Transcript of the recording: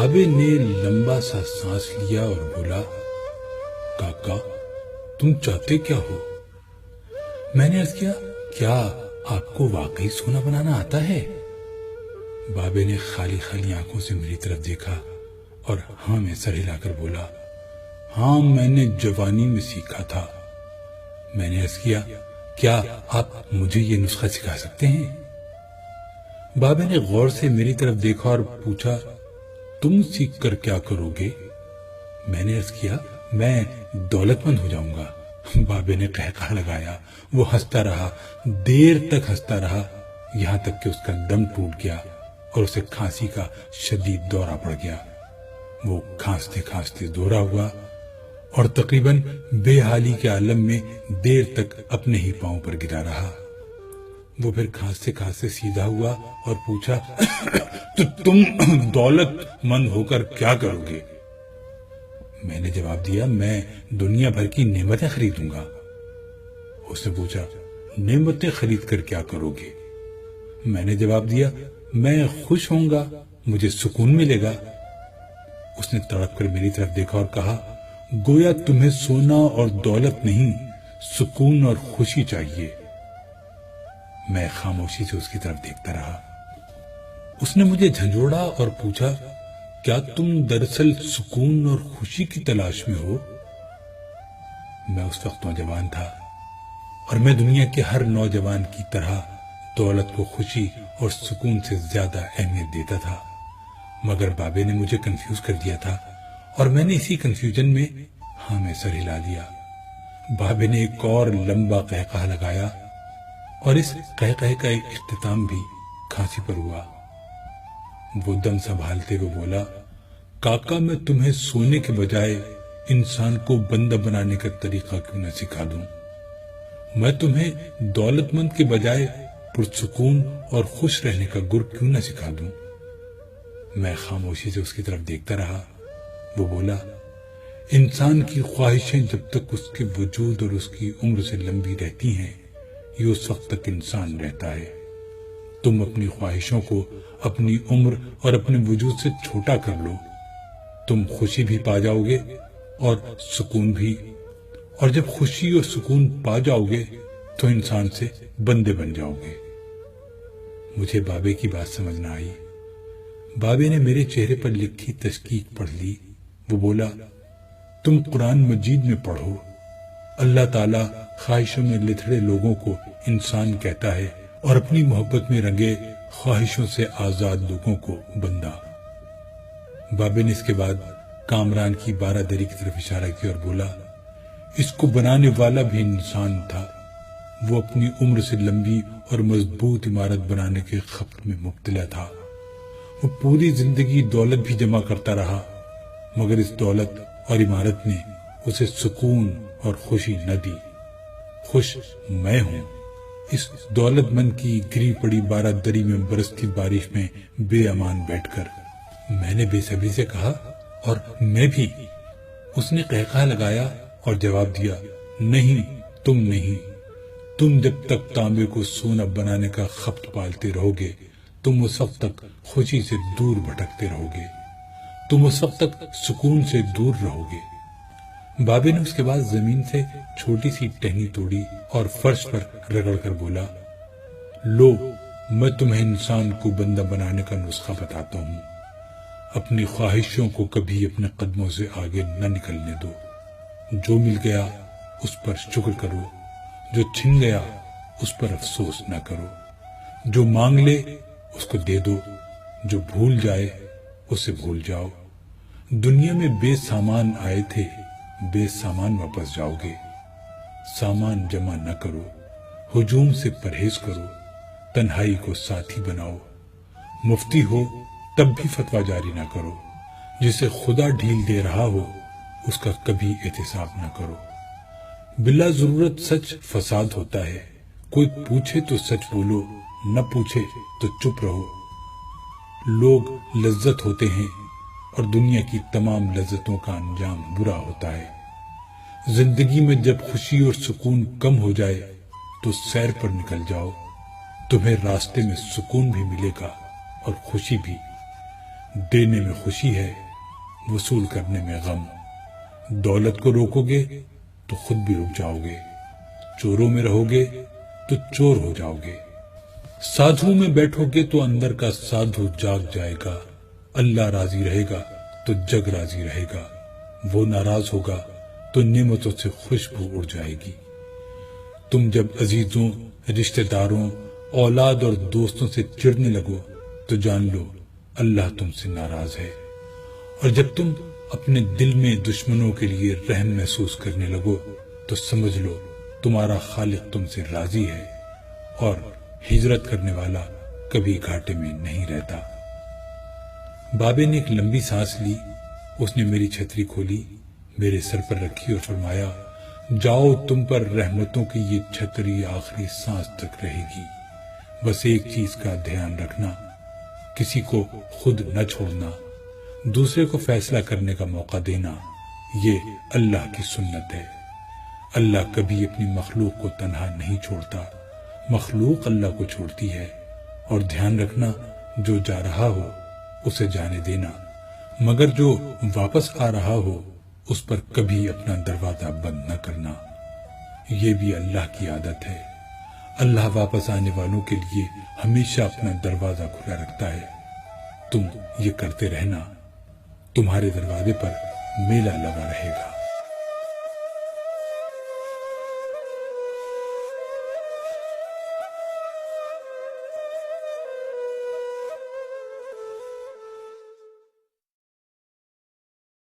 بابے نے لمبا سا سانس لیا اور بولا، کاکا تم چاہتے کیا ہو؟ میں نے عرض کیا، کیا آپ کو واقعی سونا بنانا آتا ہے؟ بابے نے خالی خالی آنکھوں سے میری طرف دیکھا اور ہاں میں سر ہلا کر بولا، ہاں میں نے جوانی میں سیکھا تھا۔ میں نے عرض کیا، کیا آپ مجھے یہ نسخہ سکھا سکتے ہیں؟ بابے نے غور سے میری طرف دیکھا اور پوچھا، تم سیکھ کر کیا کرو گے؟ میں نے عرض کیا، میں دولت مند ہو جاؤں گا۔ بابے نے قہقہ لگایا، وہ ہنستا رہا، دیر تک ہنستا رہا، یہاں تک کہ اس کا دم ٹوٹ گیا اور اسے کھانسی کا شدید دورہ پڑ گیا۔ وہ کھانستے کھانستے دورہ ہوا اور تقریباً بے حالی کے عالم میں دیر تک اپنے ہی پاؤں پر گرا رہا۔ وہ پھر کھانستے کھانستے سیدھا ہوا اور پوچھا، تو تم دولت مند ہو کر کیا کرو گے؟ میں نے جواب دیا، میں دنیا بھر کی نعمتیں خریدوں گا۔ اس نے پوچھا، نعمتیں خرید کر کیا کرو گے؟ میں نے جواب دیا، میں خوش ہوں گا، مجھے سکون ملے گا۔ اس نے تڑپ کر میری طرف دیکھا اور کہا، گویا تمہیں سونا اور دولت نہیں، سکون اور خوشی چاہیے۔ میں خاموشی سے اس کی طرف دیکھتا رہا۔ اس نے مجھے جھنجھوڑا اور پوچھا، کیا تم دراصل سکون اور خوشی کی تلاش میں ہو؟ میں اس وقت نوجوان تھا اور میں دنیا کے ہر نوجوان کی طرح دولت کو خوشی اور سکون سے زیادہ اہمیت دیتا تھا، مگر بابے نے مجھے کنفیوز کر دیا تھا اور میں نے اسی کنفیوژن میں ہاں میں سر ہلا دیا۔ بابے نے ایک اور لمبا قہقہ لگایا اور اس قہقہ کا ایک اختتام بھی کھانسی پر ہوا۔ وہ دم سنبھالتے ہوئے بولا، کاکا میں تمہیں سونے کے بجائے انسان کو بندہ بنانے کا طریقہ کیوں نہ سکھا دوں؟ میں تمہیں دولت مند کے بجائے پرسکون اور خوش رہنے کا گر کیوں نہ سکھا دوں؟ میں خاموشی سے اس کی طرف دیکھتا رہا۔ وہ بولا، انسان کی خواہشیں جب تک اس کے وجود اور اس کی عمر سے لمبی رہتی ہیں، یہ اس وقت تک انسان رہتا ہے۔ تم اپنی خواہشوں کو اپنی عمر اور اپنے وجود سے چھوٹا کر لو، تم خوشی بھی پا جاؤ گے اور سکون بھی، اور جب خوشی اور سکون پا جاؤ گے تو انسان سے بندے بن جاؤ گے۔ مجھے بابے کی بات سمجھ نہ آئی۔ بابے نے میرے چہرے پر لکھی تشکیق پڑھ لی۔ وہ بولا، تم قرآن مجید میں پڑھو، اللہ تعالیٰ خواہشوں میں لتھڑے لوگوں کو انسان کہتا ہے اور اپنی محبت میں رنگے خواہشوں سے آزاد لوگوں کو بندہ۔ بابے نے اس کے بعد کامران کی بارہ دری کی طرف اشارہ کیا اور بولا، اس کو بنانے والا بھی انسان تھا، وہ اپنی عمر سے لمبی اور مضبوط عمارت بنانے کے خبت میں مبتلا تھا۔ وہ پوری زندگی دولت بھی جمع کرتا رہا، مگر اس دولت اور عمارت نے اسے سکون اور خوشی نہ دی۔ خوش میں ہوں اس دولت مند کی گری پڑی بارہ دری میں برستی بارش میں بے امان بیٹھ کر۔ میں نے بے صبری سے کہا، اور میں بھی۔ اس نے قہقہ لگایا اور جواب دیا، نہیں تم نہیں، تم جب تک تانبے کو سونا بنانے کا خبت پالتے رہو گے، تم اس وقت تک خوشی سے دور بھٹکتے رہو گے، تم اس وقت تک سکون سے دور رہو گے۔ بابے نے اس کے بعد زمین سے چھوٹی سی ٹہنی توڑی اور فرش پر رگڑ کر بولا، لو میں تمہیں انسان کو بندہ بنانے کا نسخہ بتاتا ہوں۔ اپنی خواہشوں کو کبھی اپنے قدموں سے آگے نہ نکلنے دو۔ جو مل گیا اس پر شکر کرو، جو چھن گیا اس پر افسوس نہ کرو، جو مانگ لے اس کو دے دو، جو بھول جائے اسے بھول جاؤ۔ دنیا میں بے سامان آئے تھے، بے سامان واپس جاؤ گے۔ سامان جمع نہ کرو، ہجوم سے پرہیز کرو، تنہائی کو ساتھی بناؤ۔ مفتی ہو تب بھی فتویٰ جاری نہ کرو، جسے خدا ڈھیل دے رہا ہو اس کا کبھی احتساب نہ کرو۔ بلا ضرورت سچ فساد ہوتا ہے، کوئی پوچھے تو سچ بولو، نہ پوچھے تو چپ رہو۔ لوگ لذت ہوتے ہیں اور دنیا کی تمام لذتوں کا انجام برا ہوتا ہے۔ زندگی میں جب خوشی اور سکون کم ہو جائے تو سیر پر نکل جاؤ، تمہیں راستے میں سکون بھی ملے گا اور خوشی بھی۔ دینے میں خوشی ہے، وصول کرنے میں غم۔ دولت کو روکو گے تو خود بھی رک جاؤ گے، چوروں میں رہو گے تو چور ہو جاؤ گے، سادھو میں بیٹھو گے تو اندر کا سادھو جاگ جائے گا۔ اللہ راضی رہے گا تو جگ راضی رہے گا، وہ ناراض ہوگا تو نعمتوں سے خوشبو اڑ جائے گی۔ تم جب عزیزوں، رشتہ داروں، اولاد اور دوستوں سے چڑھنے لگو تو جان لو اللہ تم سے ناراض ہے، اور جب تم اپنے دل میں دشمنوں کے لیے رحم محسوس کرنے لگو تو سمجھ لو تمہارا خالق تم سے راضی ہے، اور ہجرت کرنے والا کبھی گھاٹے میں نہیں رہتا۔ بابے نے ایک لمبی سانس لی، اس نے میری چھتری کھولی، میرے سر پر رکھی اور فرمایا، جاؤ، تم پر رحمتوں کی یہ چھتری آخری سانس تک رہے گی۔ بس ایک چیز کا دھیان رکھنا، کسی کو خود نہ چھوڑنا، دوسرے کو فیصلہ کرنے کا موقع دینا، یہ اللہ کی سنت ہے۔ اللہ کبھی اپنی مخلوق کو تنہا نہیں چھوڑتا، مخلوق اللہ کو چھوڑتی ہے۔ اور دھیان رکھنا، جو جا رہا ہو اسے جانے دینا، مگر جو واپس آ رہا ہو اس پر کبھی اپنا دروازہ بند نہ کرنا، یہ بھی اللہ کی عادت ہے۔ اللہ واپس آنے والوں کے لیے ہمیشہ اپنا دروازہ کھلا رکھتا ہے۔ تم یہ کرتے رہنا، تمہارے دروازے پر میلہ لگا رہے گا۔